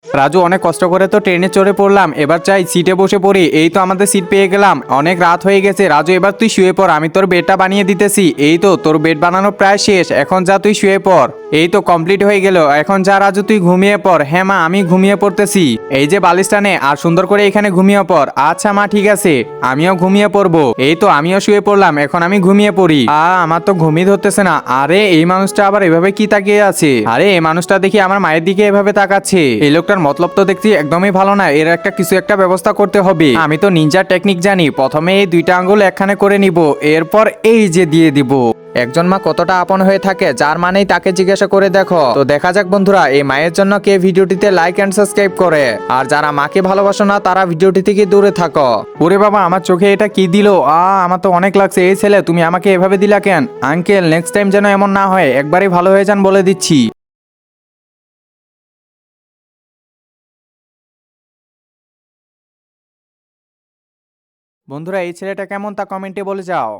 রাজু, অনেক কষ্ট করে তো ট্রেনে চড়ে পড়লাম, এবার চাই সিটে বসে পড়ি। এই তো আমাদের সিট পেয়ে গেলাম, অনেক রাত হয়ে গেছে। রাজু, এবার তুই শুয়ে পড়, আমি তোর বেডটা বানিয়ে দিতেছি। এই তো তোর বেড বানানো প্রায় শেষ, এখন যা তুই শুয়ে পড়। এই তো কমপ্লিট হয়ে গেল, এখন যা রাজু তুই ঘুমিয়ে পড়। হ্যাঁ মা, আমি ঘুমিয়ে পড়তেছি। এই যে বালিশটা নে আর সুন্দর করে এখানে ঘুমিয়ে পড়। আচ্ছা মা, ঠিক আছে, আমিও ঘুমিয়ে পড়বো। এই তো আমিও শুয়ে পড়লাম, এখন আমি ঘুমিয়ে পড়ি। আমার তো ঘুমিয়ে ধরতেছে না। আরে এই মানুষটা আবার এভাবে কি তাকিয়ে আছে? আরে এই মানুষটা দেখি আমার মায়ের দিকে এভাবে তাকাচ্ছে। এই লোকটার মতলব তো দেখছি একদমই ভালো না, এর একটা কিছু একটা ব্যবস্থা করতে হবে। আমি তো নিনজা টেকনিক জানি, প্রথমে এই দুইটা আঙ্গুল একখানে করে নিব, এরপর এই যে দিয়ে দিব। একজন মা কতটা আপন হয়ে থাকে, যার মানেই তাকে জিজ্ঞাসা করে দেখো। তো দেখা যাক বন্ধুরা, এই মায়ের জন্য কে ভিডিওটিতে লাইক এন্ড সাবস্ক্রাইব করে, আর যারা মাকে ভালোবাসো না তারা ভিডিওটি থেকে দূরে থাকো। ওরে বাবা, আমার চোখে এটা কি দিল? আমার তো অনেক লাগছে। এই ছেলে, তুমি আমাকে এভাবে দিলা কেন? আঙ্কেল, নেক্সট টাইম যেন এমন না হয়, একবারই ভালো হয়ে যান বলে দিচ্ছি। বন্ধুরা, এই ছেলেটা কেমন তা কমেন্টে বলে যাও।